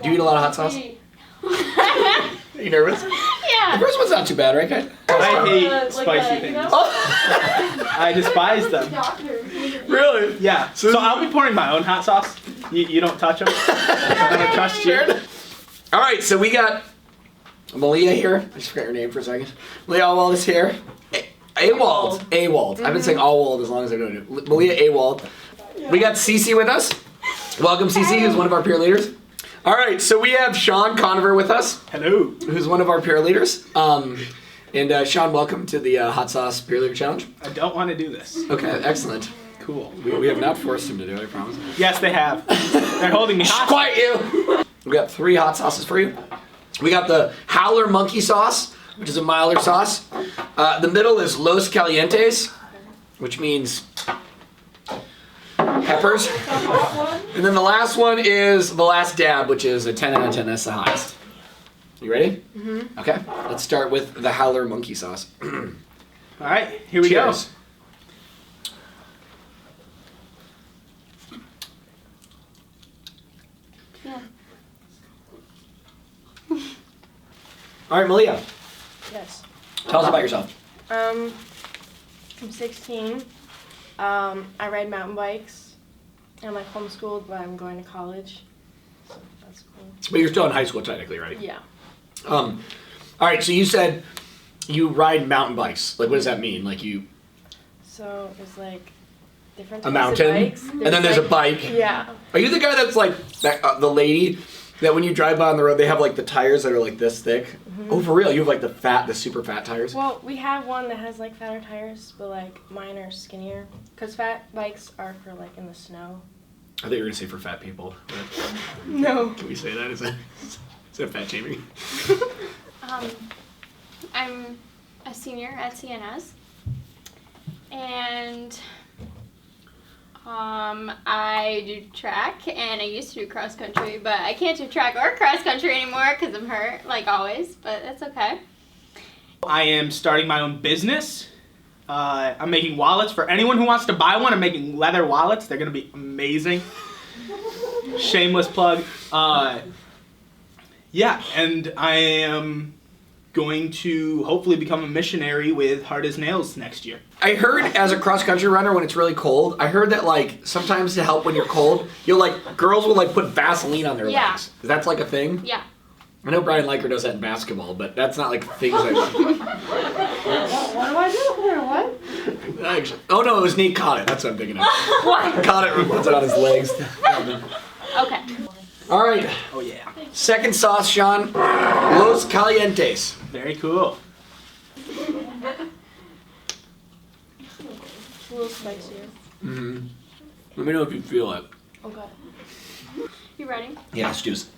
Do you eat a lot of hot sauce? Are you nervous? Yeah. The first one's not too bad, right, guys? I hate spicy things. I despise them. Really? Yeah. So I'll be pouring my own hot sauce. You don't touch them. I'm gonna trust you. All right, so we got Malia here. I just forgot your name for a second. Malia Awald is here. Awald. Awald. I've been saying Awald as long as I've known you. Malia Awald. We got Cece with us. Welcome, Cece, who's one of our peer leaders. All right, so we have Sean Conover with us. Hello. Who's one of our peer leaders. And Sean, welcome to the Hot Sauce Peer Leader Challenge. I don't want to do this. Okay, excellent. Cool. We have not forced him to do it, I promise. Yes, they have. They're holding me hostage. Quiet you! We got 3 hot sauces for you. We got the Howler Monkey Sauce, which is a milder sauce. The middle is Los Calientes, which means peppers. And then the last one is the last dab, which is a 10 out of 10. That's the highest. You ready? Mm-hmm. Okay. Let's start with the Howler Monkey Sauce. All right, here we Cheers. go. Yeah. All right, Malia, Yes. tell us about yourself. I'm 16. I ride mountain bikes. I'm like homeschooled, but I'm going to college. So that's cool. But you're still in high school technically, right? Yeah. All right, so you said you ride mountain bikes. Like, what does that mean? Like So there's like different a types of mountain, bikes. and then there's a bike. Yeah. Are you the guy that's like that, the lady that when you drive by on the road, they have like the tires that are like this thick? Mm-hmm. Oh, for real? You have like the super fat tires? Well, we have one that has like fatter tires, but like mine are skinnier. Cause fat bikes are for like in the snow. I thought you were gonna say for fat people. But No. can we say that? Is that fat shaming? I'm a senior at CNS, and I do track, and I used to do cross country, but I can't do track or cross country anymore because I'm hurt, like always. But that's okay. I am starting my own business. I'm making wallets for anyone who wants to buy one. I'm making leather wallets. They're gonna be amazing. Shameless plug. Yeah, and I am going to hopefully become a missionary with Hard as Nails next year. I heard as a cross country runner when it's really cold, I heard that like sometimes to help when you're cold, you'll like girls will like put Vaseline on their Yeah. legs. That's like a thing. Yeah. I know Brian Liker does that in basketball, but that's not like things I What do I do there? What? actually. Oh no, it was Nate caught it. That's what I'm thinking of. What? Caught it and puts it on his legs. Okay. All right, Oh yeah. second sauce, Sean. Los Calientes. Very cool. It's a little spicier. Mm-hmm. Let me know if you feel it. Okay. You ready? Yeah, it's juice.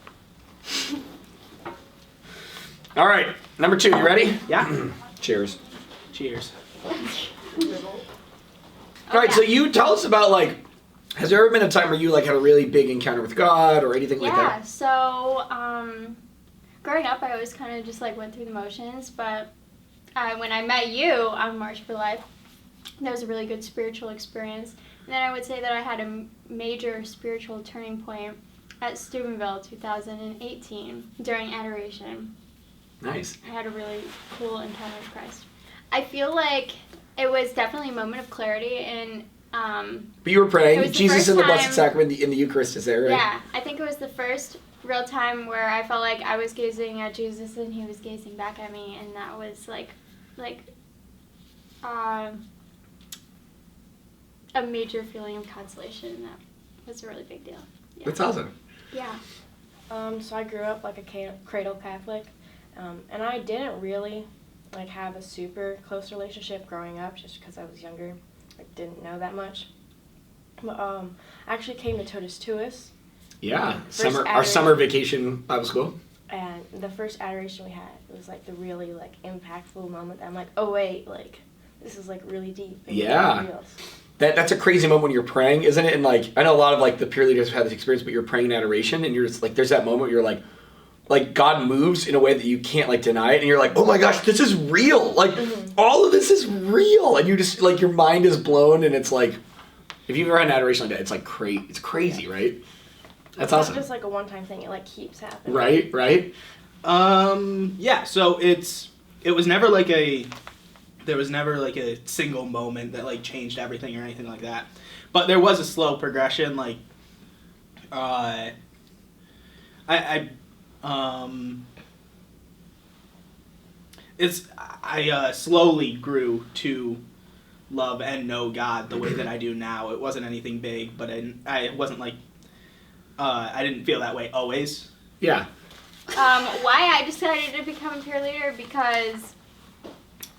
All right, number 2. You ready? Yeah. Cheers. Cheers. All right, so you tell us about like, has there ever been a time where you like had a really big encounter with God or anything like Yeah. that? So, growing up, I always kind of just like went through the motions, but when I met you on March for Life, that was a really good spiritual experience. And then I would say that I had a major spiritual turning point at Steubenville 2018 during adoration. Nice. I had a really cool encounter with Christ. I feel like it was definitely a moment of clarity, and But you were It praying. was the Jesus first in the Blessed time- Sacrament in the Eucharist is there, right? yeah, I think it was the first real time where I felt like I was gazing at Jesus and he was gazing back at me, and that was like a major feeling of consolation. That was a really big deal. Yeah. That's awesome. Yeah. So I grew up like a cradle Catholic, and I didn't really like have a super close relationship growing up just because I was younger. I didn't know that much. But I actually came to Totus Tuus, Yeah. First Our adoration. summer vacation Bible school. and the first adoration we had, it was like the really like impactful moment. I'm like, oh wait, like this is like really deep. and Yeah. real. That's a crazy moment when you're praying, isn't it? And like I know a lot of like the peer leaders have had this experience, but you're praying in adoration and you're just like there's that moment where you're like God moves in a way that you can't like deny it, and you're like, oh my gosh, this is real. Like all of this is real, and you just like your mind is blown, and it's like if you've ever had an adoration like that, it's like it's crazy, right? That's It's not awesome. just like a one-time thing. It like keeps happening. Right? Yeah, so it was never like there was never like a single moment that like changed everything or anything like that. But there was a slow progression, like I slowly grew to love and know God the way that I do now. It wasn't anything big, but I wasn't like I didn't feel that way always. Yeah. Why I decided to become a cheerleader because,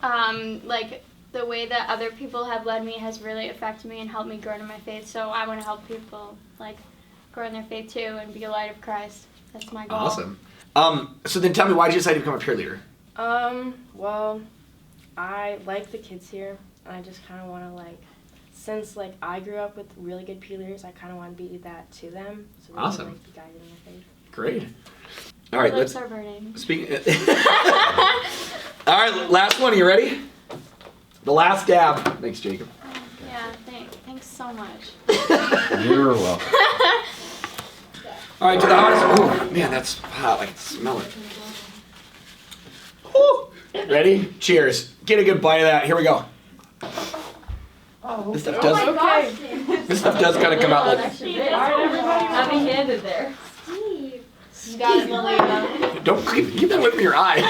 like, the way that other people have led me has really affected me and helped me grow in my faith. So I want to help people, like, grow in their faith too and be a light of Christ. That's my goal. Awesome. So then tell me, why did you decide to become a cheerleader? Well, I like the kids here, and I just kind of want to, like, since, like, I grew up with really good cheerleaders, I kind of want to be that to them. So they Awesome. can, like, be guided in their faith. Great. All right, My lips let's are burning. speak. All right, last one. You ready? The last dab. Thanks, Jacob. Yeah, thanks so much. You're welcome. All right, to the hottest. Oh man, that's hot. I can smell it. Woo. Ready? Cheers. Get a good bite of that. Here we go. Oh, This stuff does. okay. This stuff does kind of come out like. Heavy-handed there. Steve. You got it, Malia. Don't keep that away from your eye.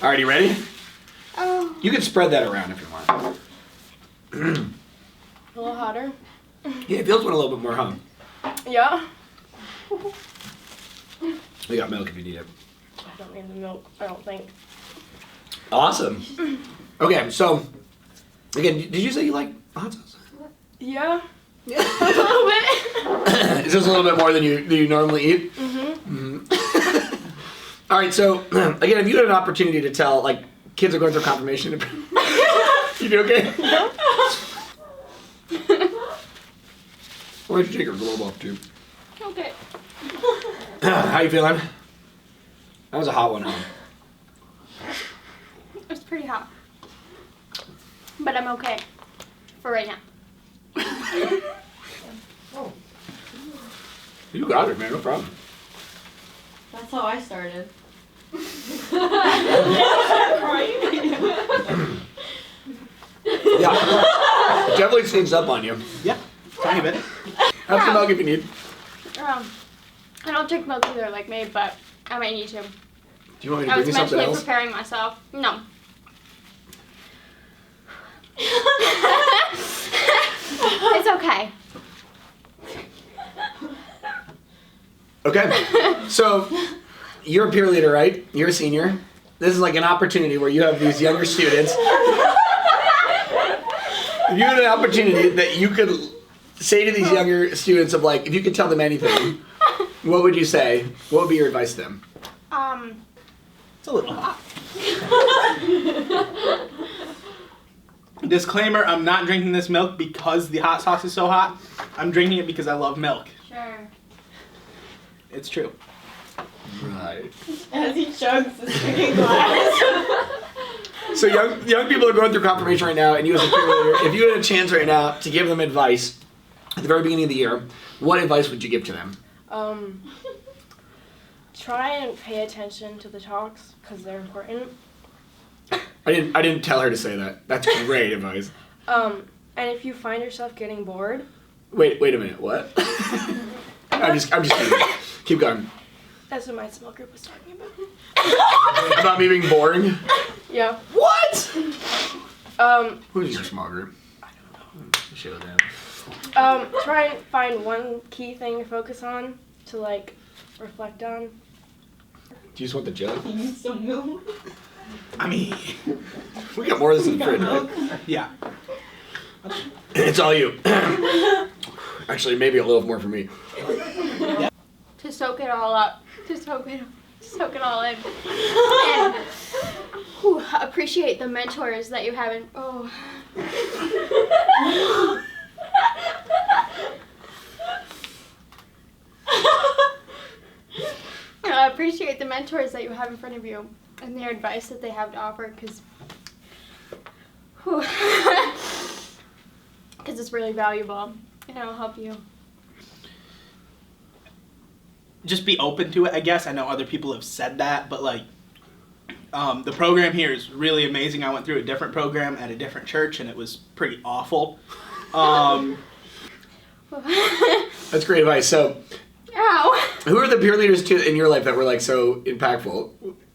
All right, you ready? Oh. You can spread that around if you want. A little hotter. Yeah, it feels one a little bit more, huh? Yeah. We got milk if you need it. I don't need the milk, I don't think. Awesome. Okay, so again, did you say you like hot sauce? Yeah. A little bit. Is this a little bit more than you normally eat? Mm-hmm. All right, so again, if you had an opportunity to tell, like, kids are going through confirmation, you do okay? Why don't you take her globe off too? Okay. How you feeling? That was a hot one, huh? It's pretty hot. But I'm okay. For right now. You got it, man. No problem. That's how I started. Yeah, it definitely sneaks up on you. Yeah, tiny bit. Have some milk if you need. I don't drink milk either like me, but I might need to. Do you want me to I bring was you something mentally else? preparing myself. No. It's okay. Okay, so you're a peer leader, right? You're a senior. This is like an opportunity where you have these younger students. If you had an opportunity that you could say to these younger students of like, if you could tell them anything, what would you say? What would be your advice to them? It's a little hot. Disclaimer, I'm not drinking this milk because the hot sauce is so hot. I'm drinking it because I love milk. Sure. It's true. Right. As he chugs the drinking glass. So young people are going through confirmation right now, and you as a peer leader, if you had a chance right now to give them advice at the very beginning of the year, what advice would you give to them? Try and pay attention to the talks, because they're important. I didn't tell her to say that. That's great advice. And if you find yourself getting bored, Wait a minute. What? I'm just kidding. Keep going. that's what my small group was talking about. About me being boring. Yeah. What? Who's Who's your small group? I don't know. Show them. Try and find one key thing to focus on, to like reflect on. Do you just want the jug? You need some milk. I mean, We got more of this in the fridge, right? yeah. It's all you. Actually, maybe a little more for me. To soak it all up. To soak it all in. And appreciate the mentors that you have in. Oh. Appreciate the mentors that you have in front of you and their advice that they have to offer, because Because it's really valuable and it'll help you. Just be open to it, I guess. I know other people have said that, but like, the program here is really amazing. I went through a different program at a different church, and it was pretty awful. That's great advice. So, Ow! who are the peer leaders in your life that were like so impactful?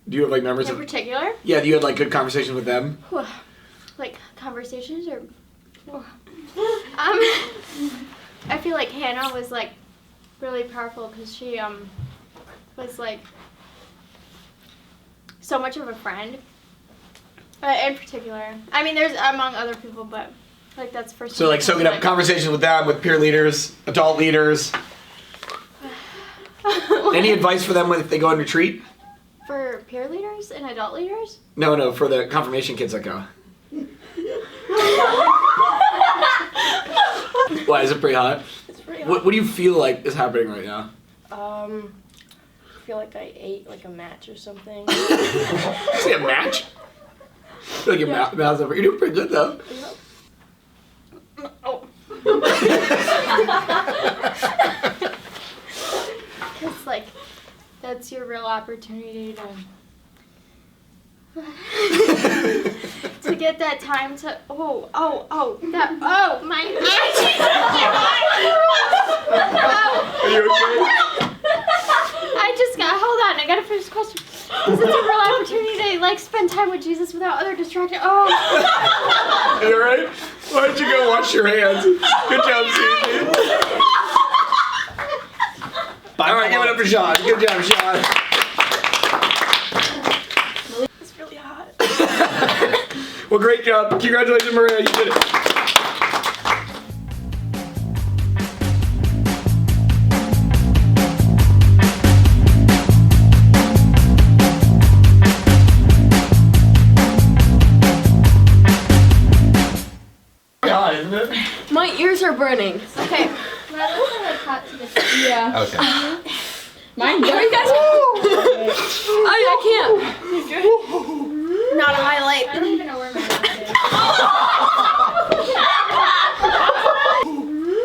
Do you have like members In of? particular, Yeah, you had like good conversations with them. like conversations or. I feel like Hannah was like really powerful because she was like so much of a friend. In particular, I mean, there's among other people, but like that's first. So like soaking up conversations with them, with peer leaders, adult leaders. Any advice for them when if they go on retreat? For peer leaders and adult leaders? No, for the confirmation kids that go. Why, is it pretty hot? It's pretty What do you feel like is happening right now? I feel like I ate like a match or something. See a match? I feel like your mouth's over. You're doing pretty good though. Oh. It's like, that's your real opportunity to get that time to, my Are you okay? hold on, I gotta finish the question. Because it's a real opportunity to like spend time with Jesus without other distractions. Oh. Are you alright? Why don't you go wash your hands? Good job, Susie. Alright, give it up for Sean. Good job, Sean. It's really hot. Well, great job. Congratulations, Maria. You did it. God, isn't it? My ears are burning. Okay. Well, those are like hot to the Yeah. Okay. Mine Are you guys? I can't. Not a highlight. I don't even know where my mouth is.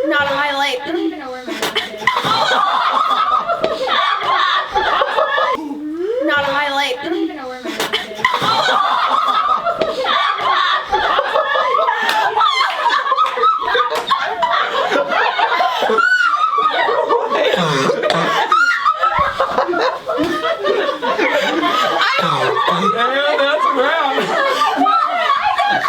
Not a highlight. I don't even know where my mouth is. Not a highlight. I don't even know where my mouth is. And that's a wrap.